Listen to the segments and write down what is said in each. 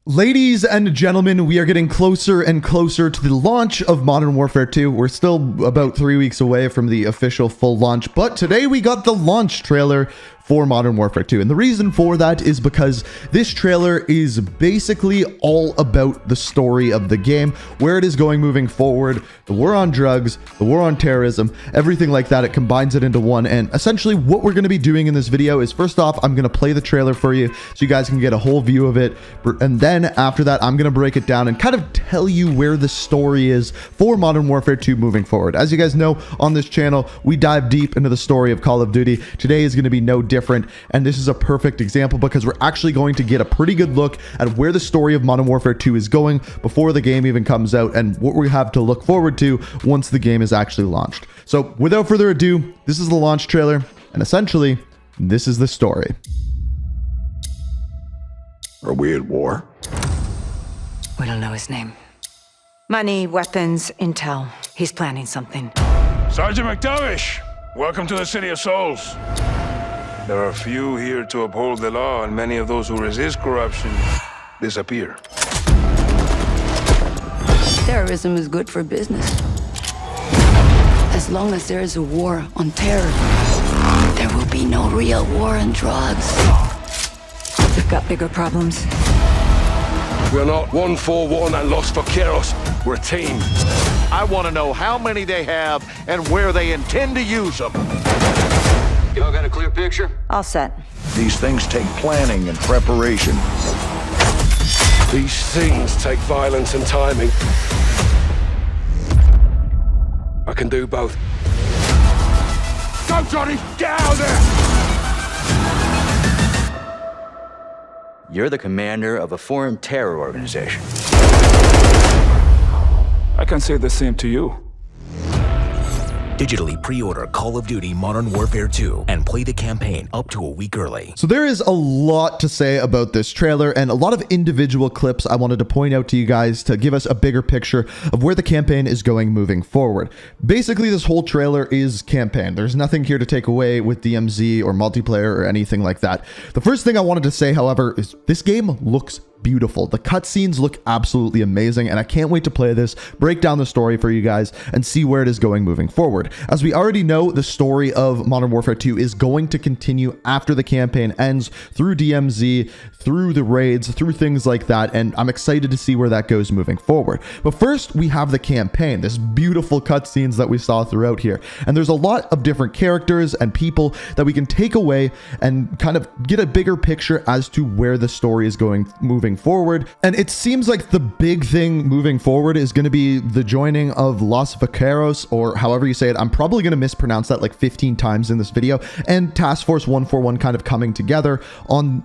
Ladies and gentlemen, we are getting closer and closer to the launch of Modern Warfare 2. We're still about 3 weeks away from the official full launch, but today we got the launch trailer for Modern Warfare 2. And the reason for that is because this trailer is basically all about the story of the game, where it is going moving forward, the war on drugs, the war on terrorism, everything like that. It combines it into one. And essentially what we're going to be doing in this video is, first off, I'm going to play the trailer for you so you guys can get a whole view of it. And then after that, I'm going to break it down and kind of tell you where the story is for Modern Warfare 2 moving forward. As you guys know, on this channel, we dive deep into the story of Call of Duty. Today is going to be no different, and this is a perfect example because we're actually going to get a pretty good look at where the story of Modern Warfare 2 is going before the game even comes out and what we have to look forward to once the game is actually launched. So without further ado, this is the launch trailer, and essentially, this is the story. Are we at war? We don't know his name. Money, weapons, intel. He's planning something. Sergeant McTavish, welcome to the City of Souls. There are few here to uphold the law, and many of those who resist corruption disappear. Terrorism is good for business. As long as there is a war on terror, there will be no real war on drugs. We've got bigger problems. We're not 141 and Los Vaqueros. We're a team. I want to know how many they have and where they intend to use them. Y'all got a clear picture? All set. These things take planning and preparation. These things take violence and timing. I can do both. Go, Johnny! Get out of there! You're the commander of a foreign terror organization. I can say the same to you. Digitally pre-order Call of Duty Modern Warfare 2 and play the campaign up to a week early. So there is a lot to say about this trailer and a lot of individual clips I wanted to point out to you guys to give us a bigger picture of where the campaign is going moving forward. Basically, this whole trailer is campaign. There's nothing here to take away with DMZ or multiplayer or anything like that. The first thing I wanted to say, however, is this game looks beautiful. The cutscenes look absolutely amazing, and I can't wait to play this, break down the story for you guys, and see where it is going moving forward. As we already know, the story of Modern Warfare 2 is going to continue after the campaign ends, through DMZ, through the raids, through things like that, and I'm excited to see where that goes moving forward. But first, we have the campaign, this beautiful cutscenes that we saw throughout here, and there's a lot of different characters and people that we can take away and kind of get a bigger picture as to where the story is going moving forward. And it seems like the big thing moving forward is going to be the joining of Los Vaqueros, or however you say it. I'm probably going to mispronounce that like 15 times in this video, and Task Force 141 kind of coming together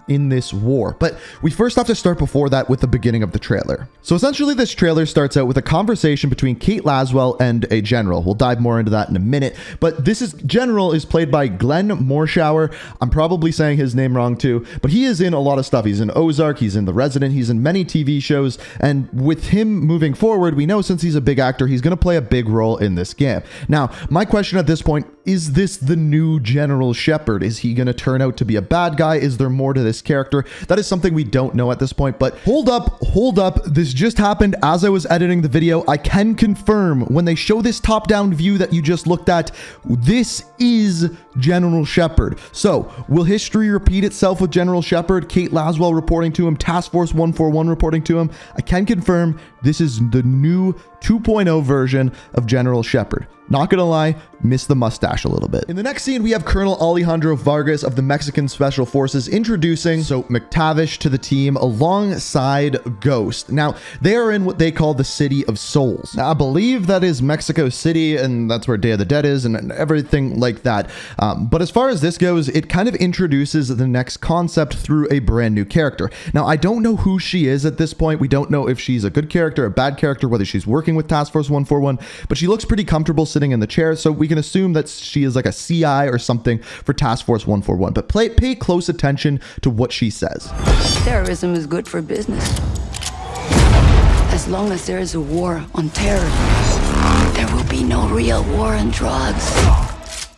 in this war. But we first have to start before that with the beginning of the trailer. So essentially this trailer starts out with a conversation between Kate Laswell and a general. We'll dive more into that in a minute, but general is played by Glenn Morshower. I'm probably saying his name wrong too, but he is in a lot of stuff. He's in Ozark, he's in The Resident, he's in many TV shows, and with him moving forward, we know since he's a big actor, he's going to play a big role in this game. Now, my question at this point, is this the new General Shepard? Is he going to turn out to be a bad guy? Is there more to this character? That is something we don't know at this point, but hold up. This just happened as I was editing the video. I can confirm when they show this top-down view that you just looked at, this is General Shepard. So, will history repeat itself with General Shepard? Kate Laswell reporting to him, Task Force 141 reporting to him. I can confirm this is the new 2.0 version of General Shepard. Not gonna lie, missed the mustache a little bit. In the next scene, we have Colonel Alejandro Vargas of the Mexican Special Forces introducing McTavish to the team alongside Ghost. Now, they are in what they call the City of Souls. Now, I believe that is Mexico City, and that's where Day of the Dead is and everything like that. But as far as this goes, it kind of introduces the next concept through a brand new character. Now, I don't know who she is at this point. We don't know if she's a good character, a bad character, whether she's working with Task Force 141, but she looks pretty comfortable sitting in the chair, so we can assume that she is like a CI or something for Task Force 141, but pay close attention to what she says. Terrorism is good for business. As long as there is a war on terror, there will be no real war on drugs.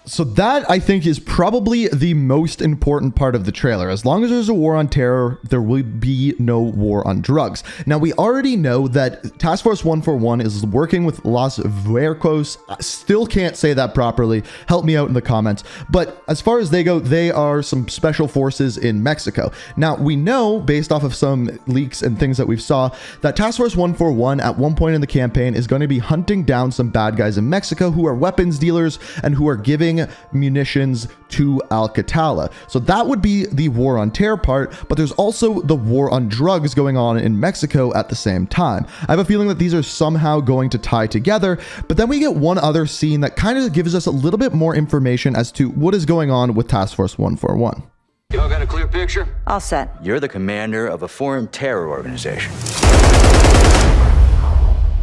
So that, I think, is probably the most important part of the trailer. As long as there's a war on terror, there will be no war on drugs. Now, we already know that Task Force 141 is working with Los Vargas. I still can't say that properly. Help me out in the comments. But as far as they go, they are some special forces in Mexico. Now, we know, based off of some leaks and things that we've saw, that Task Force 141 at one point in the campaign is going to be hunting down some bad guys in Mexico who are weapons dealers and who are giving munitions to Alcatala. So that would be the war on terror part, but there's also the war on drugs going on in Mexico at the same time. I have a feeling that these are somehow going to tie together, but then we get one other scene that kind of gives us a little bit more information as to what is going on with Task Force 141. Y'all got a clear picture? All set. You're the commander of a foreign terror organization.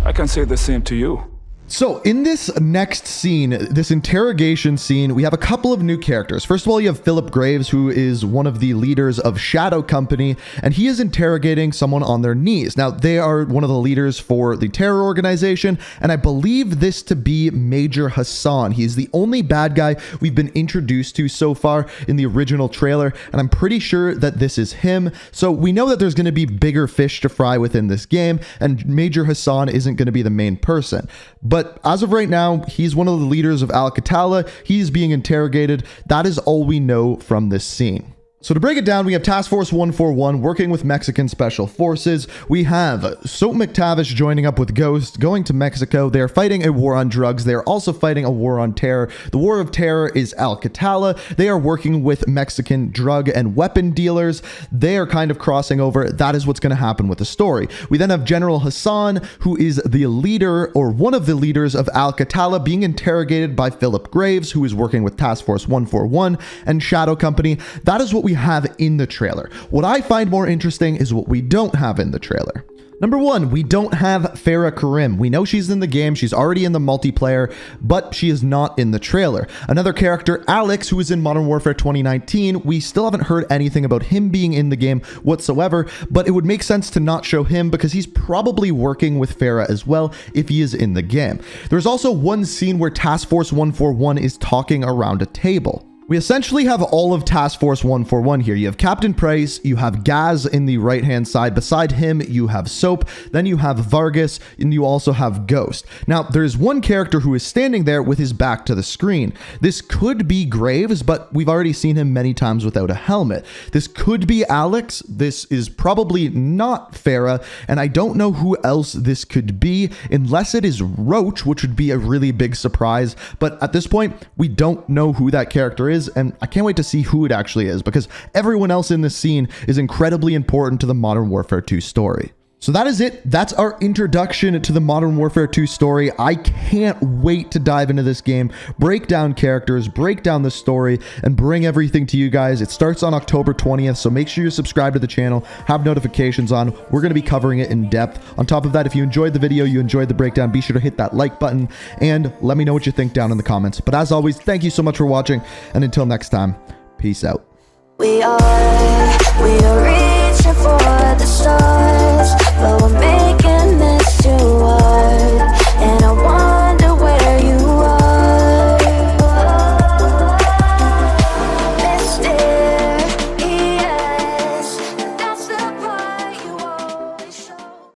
I can say the same to you. So in this next scene, this interrogation scene, we have a couple of new characters. First of all, you have Philip Graves, who is one of the leaders of Shadow Company, and he is interrogating someone on their knees. Now, they are one of the leaders for the terror organization, and I believe this to be Major Hassan. He's the only bad guy we've been introduced to so far in the original trailer, and I'm pretty sure that this is him. So we know that there's going to be bigger fish to fry within this game, and Major Hassan isn't going to be the main person. But as of right now, he's one of the leaders of Alcatala. He's being interrogated. That is all we know from this scene. So to break it down, we have Task Force 141 working with Mexican Special Forces. We have Soap McTavish joining up with Ghost, going to Mexico. They're fighting a war on drugs. They're also fighting a war on terror. The war of terror is Alcatala. They are working with Mexican drug and weapon dealers. They are kind of crossing over. That is what's going to happen with the story. We then have General Hassan, who is the leader or one of the leaders of Alcatala, being interrogated by Philip Graves, who is working with Task Force 141 and Shadow Company. That is what we have in the trailer. What I find more interesting is what we don't have in the trailer. Number one, we don't have Farah Karim. We know she's in the game. She's already in the multiplayer, but she is not in the trailer. Another character, Alex, who is in Modern Warfare 2019, we still haven't heard anything about him being in the game whatsoever, but it would make sense to not show him because he's probably working with Farah as well if he is in the game. There's also one scene where Task Force 141 is talking around a table. We essentially have all of Task Force 141 here. You have Captain Price, you have Gaz in the right-hand side. Beside him, you have Soap, then you have Vargas, and you also have Ghost. Now, there's one character who is standing there with his back to the screen. This could be Graves, but we've already seen him many times without a helmet. This could be Alex. This is probably not Farah, and I don't know who else this could be, unless it is Roach, which would be a really big surprise. But at this point, we don't know who that character is, and I can't wait to see who it actually is because everyone else in this scene is incredibly important to the Modern Warfare 2 story. So that is it. That's our introduction to the Modern Warfare 2 story. I can't wait to dive into this game, break down characters, break down the story, and bring everything to you guys. It starts on October 20th, so make sure you subscribe to the channel, have notifications on. We're going to be covering it in depth. On top of that, if you enjoyed the video, you enjoyed the breakdown, be sure to hit that like button and let me know what you think down in the comments. But as always, thank you so much for watching, and until next time, peace out. We are reaching for the stars, but we're